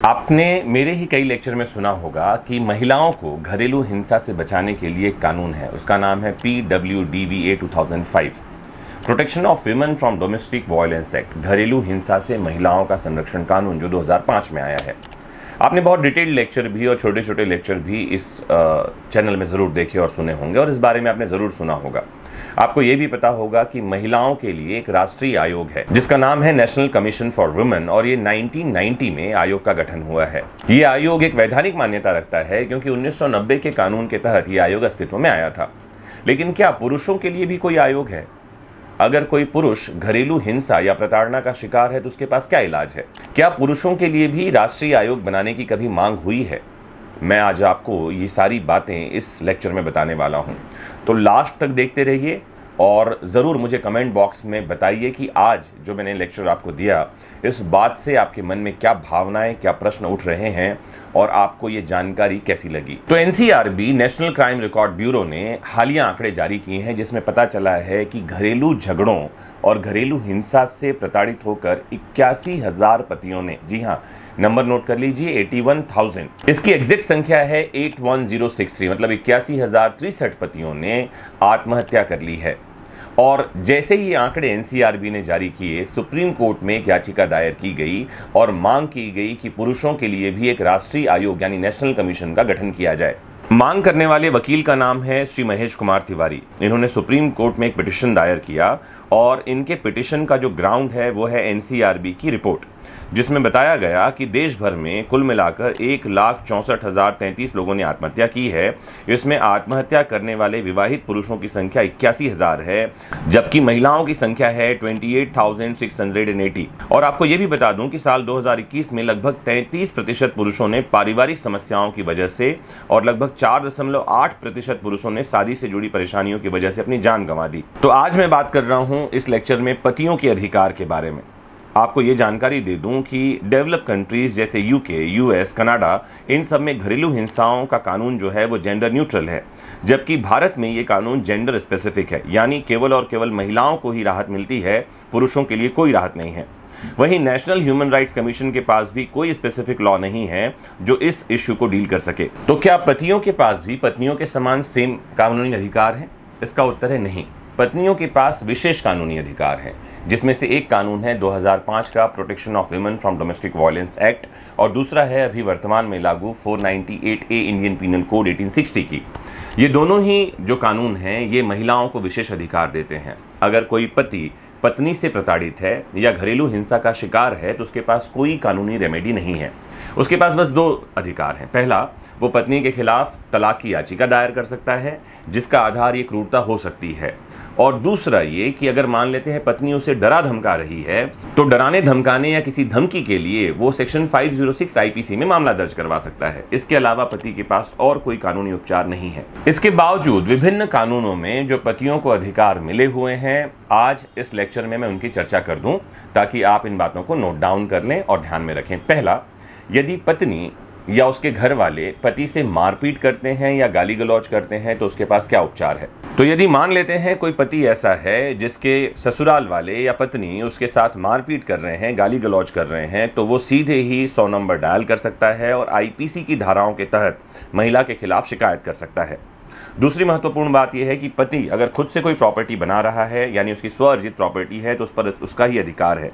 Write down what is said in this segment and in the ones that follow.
आपने मेरे ही कई लेक्चर में सुना होगा कि महिलाओं को घरेलू हिंसा से बचाने के लिए एक कानून है। उसका नाम है PWDVA 2005, protection of women from domestic violence act, घरेलू हिंसा से महिलाओं का संरक्षण कानून, जो 2005 में आया है। आपने बहुत डिटेल्ड लेक्चर भी और छोटे छोटे लेक्चर भी इस चैनल में ज़रूर देखे और सुने होंगे और इस बारे में आपने ज़रूर सुना होगा। आपको ये भी पता होगा कि महिलाओं के लिए एक राष्ट्रीय आयोग है जिसका नाम है नेशनल कमीशन फॉर वुमेन, और ये 1990 में आयोग का गठन हुआ है। ये आयोग एक वैधानिक मान्यता रखता है क्योंकि 1990 के कानून के तहत ये आयोग अस्तित्व में आया था। लेकिन क्या पुरुषों के लिए भी कोई आयोग है? अगर कोई पुरुष घरेलू हिंसा या प्रताड़ना का शिकार है तो उसके पास क्या इलाज है? क्या पुरुषों के लिए भी राष्ट्रीय आयोग बनाने की कभी मांग हुई है? मैं आज आपको ये सारी बातें इस लेक्चर में बताने वाला हूं, तो लास्ट तक देखते रहिए और ज़रूर मुझे कमेंट बॉक्स में बताइए कि आज जो मैंने लेक्चर आपको दिया, इस बात से आपके मन में क्या भावनाएं, क्या प्रश्न उठ रहे हैं और आपको ये जानकारी कैसी लगी। तो NCRB, national crime record bureau ने हालिया आंकड़े जारी किए हैं जिसमें पता चला है कि घरेलू झगड़ों और घरेलू हिंसा से प्रताड़ित होकर 81,000 पतियों ने, जी हाँ, नंबर नोट कर लीजिए, 81,000, इसकी एग्जैक्ट संख्या है 81063, मतलब 81,063 पतियों ने आत्महत्या कर ली है। और जैसे ही ये आंकड़े NCRB ने जारी किए, सुप्रीम कोर्ट में एक याचिका दायर की गई और मांग की गई कि पुरुषों के लिए भी एक राष्ट्रीय आयोग यानी नेशनल कमीशन का गठन किया जाए। मांग करने वाले वकील का नाम है श्री महेश कुमार तिवारी। इन्होंने सुप्रीम कोर्ट में एक पिटीशन दायर किया और इनके पिटीशन का जो ग्राउंड है वो है NCRB की रिपोर्ट, जिसमें बताया गया कि देश भर में कुल मिलाकर 1,64,033 लोगों ने आत्महत्या की है। इसमें आत्महत्या करने वाले विवाहित पुरुषों की संख्या 81,000 है, जबकि महिलाओं की संख्या है 28,680। और आपको ये भी बता दूं कि साल 2021 में लगभग 33% पुरुषों ने पारिवारिक समस्याओं की वजह से और लगभग 4.8% पुरुषों ने शादी से जुड़ी परेशानियों की वजह से अपनी जान गंवा दी। तो आज मैं बात कर रहा हूं इस लेक्चर में पतियों के अधिकार के बारे में। आपको ये जानकारी दे दूं कि डेवलप कंट्रीज जैसे UK, US, कनाडा, इन सब में घरेलू हिंसाओं का कानून जो है वो जेंडर न्यूट्रल है, जबकि भारत में ये कानून जेंडर स्पेसिफिक है, यानी केवल और केवल महिलाओं को ही राहत मिलती है, पुरुषों के लिए कोई राहत नहीं है। वहीं नेशनल ह्यूमन राइट्स कमीशन के पास भी कोई स्पेसिफिक लॉ नहीं है जो इस इश्यू को डील कर सके। तो क्या पतियों के पास भी पत्नियों के समान सेम कानूनी अधिकार है? इसका उत्तर है नहीं। पत्नियों के पास विशेष कानूनी अधिकार है, जिसमें से एक कानून है 2005 का protection of women from domestic violence act और दूसरा है अभी वर्तमान में लागू 498A इंडियन पीनल कोड 1860 की। ये दोनों ही जो कानून हैं ये महिलाओं को विशेष अधिकार देते हैं। अगर कोई पति पत्नी से प्रताड़ित है या घरेलू हिंसा का शिकार है तो उसके पास कोई कानूनी रेमेडी नहीं है। उसके पास बस दो अधिकार हैं। पहला, वो पत्नी के खिलाफ तलाक की याचिका दायर कर सकता है जिसका आधार ये क्रूरता हो सकती है, और दूसरा ये कि अगर मान लेते हैं पत्नी उसे डरा धमका रही है तो डराने धमकाने या किसी धमकी के लिए वो सेक्शन 506 IPC में मामला दर्ज करवा सकता है। इसके अलावा पति के पास और कोई कानूनी उपचार नहीं है। इसके बावजूद विभिन्न कानूनों में जो पतियों को अधिकार मिले हुए हैं, आज इस लेक्चर में मैं उनकी चर्चा कर दूं ताकि आप इन बातों को नोट डाउन कर लें और ध्यान में रखें। पहला, यदि पत्नी या उसके घर वाले पति से मारपीट करते हैं या गाली गलौज करते हैं तो उसके पास क्या उपचार है? तो यदि मान लेते हैं कोई पति ऐसा है जिसके ससुराल वाले या पत्नी उसके साथ मारपीट कर रहे हैं, गाली गलौज कर रहे हैं, तो वो सीधे ही 100 नंबर डायल कर सकता है और IPC की धाराओं के तहत महिला के खिलाफ शिकायत कर सकता है। दूसरी महत्वपूर्ण बात यह है कि पति अगर खुद से कोई प्रॉपर्टी बना रहा है यानी उसकी स्वअर्जित प्रॉपर्टी है तो उस पर उसका ही अधिकार है।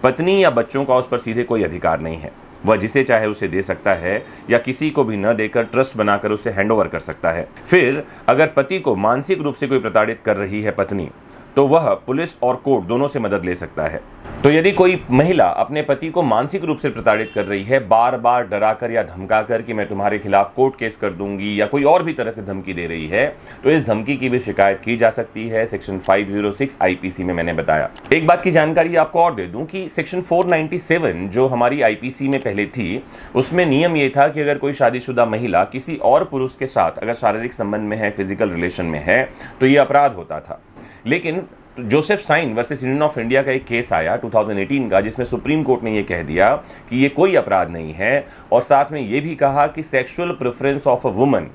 पत्नी या बच्चों का उस पर सीधे कोई अधिकार नहीं है। वह जिसे चाहे उसे दे सकता है या किसी को भी न देकर ट्रस्ट बनाकर उसे हैंडओवर कर सकता है। फिर अगर पति को मानसिक रूप से कोई प्रताड़ित कर रही है पत्नी, तो वह पुलिस और कोर्ट दोनों से मदद ले सकता है। तो यदि कोई महिला अपने पति को मानसिक रूप से प्रताड़ित कर रही है, बार बार डराकर या धमकाकर कि मैं तुम्हारे खिलाफ कोर्ट केस कर दूंगी या कोई और भी तरह से धमकी दे रही है, तो इस धमकी की भी शिकायत की जा सकती है। सेक्शन 506 IPC में मैंने बताया। एक बात की जानकारी आपको और दे दूं कि सेक्शन 497 जो हमारी IPC में पहले थी, उसमें नियम ये था कि अगर कोई शादीशुदा महिला किसी और पुरुष के साथ अगर शारीरिक संबंध में है, फिजिकल रिलेशन में है, तो ये अपराध होता था। लेकिन Joseph Shine versus union of India का एक केस आया 2018 का, जिसमें सुप्रीम कोर्ट ने यह कह दिया कि ये कोई अपराध नहीं है, और साथ में ये भी कहा कि sexual preference of a woman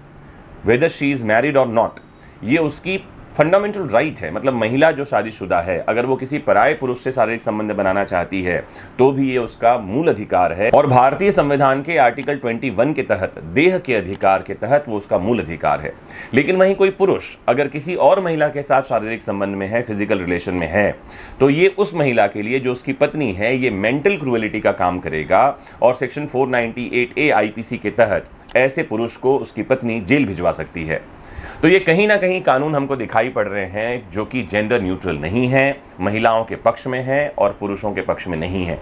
whether she is married और नॉट, ये उसकी फंडामेंटल राइट है। मतलब महिला जो शादीशुदा है, अगर वो किसी पराये पुरुष से शारीरिक संबंध बनाना चाहती है तो भी ये उसका मूल अधिकार है, और भारतीय संविधान के आर्टिकल 21 के तहत, देह के अधिकार के तहत, वो उसका मूल अधिकार है। लेकिन वहीं कोई पुरुष अगर किसी और महिला के साथ शारीरिक संबंध में है, फिजिकल रिलेशन में है, तो ये उस महिला के लिए जो उसकी पत्नी है, ये मेंटल क्रूएलिटी का काम करेगा, और सेक्शन 498A आईपीसी के तहत ऐसे पुरुष को उसकी पत्नी जेल भिजवा सकती है। तो ये कहीं ना कहीं कानून हमको दिखाई पड़ रहे हैं जो कि जेंडर न्यूट्रल नहीं है, महिलाओं के पक्ष में है और पुरुषों के पक्ष में नहीं है।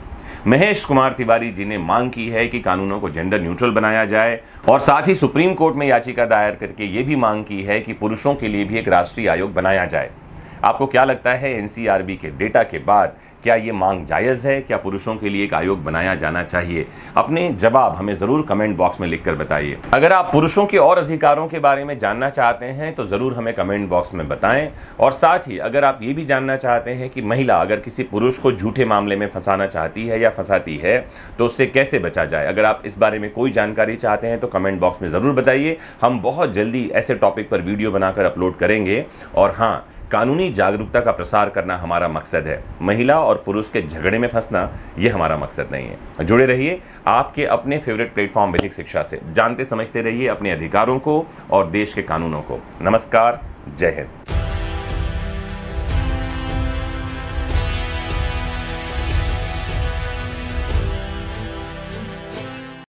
महेश कुमार तिवारी जी ने मांग की है कि कानूनों को जेंडर न्यूट्रल बनाया जाए, और साथ ही सुप्रीम कोर्ट में याचिका दायर करके ये भी मांग की है कि पुरुषों के लिए भी एक राष्ट्रीय आयोग बनाया जाए। आपको क्या लगता है, एनसीआरबी के डेटा के बाद क्या ये मांग जायज़ है? क्या पुरुषों के लिए एक आयोग बनाया जाना चाहिए? अपने जवाब हमें ज़रूर कमेंट बॉक्स में लिखकर बताइए। अगर आप पुरुषों के और अधिकारों के बारे में जानना चाहते हैं तो ज़रूर हमें कमेंट बॉक्स में बताएं, और साथ ही अगर आप ये भी जानना चाहते हैं कि महिला अगर किसी पुरुष को झूठे मामले में फंसाना चाहती है या फंसाती है तो उससे कैसे बचा जाए, अगर आप इस बारे में कोई जानकारी चाहते हैं तो कमेंट बॉक्स में ज़रूर बताइए। हम बहुत जल्दी ऐसे टॉपिक पर वीडियो बनाकर अपलोड करेंगे। और हाँ, कानूनी जागरूकता का प्रसार करना हमारा मकसद है, महिला और पुरुष के झगड़े में फंसना ये हमारा मकसद नहीं है। जुड़े रहिए आपके अपने फेवरेट प्लेटफॉर्म विधिक शिक्षा से, जानते समझते रहिए अपने अधिकारों को और देश के कानूनों को। नमस्कार, जय हिंद।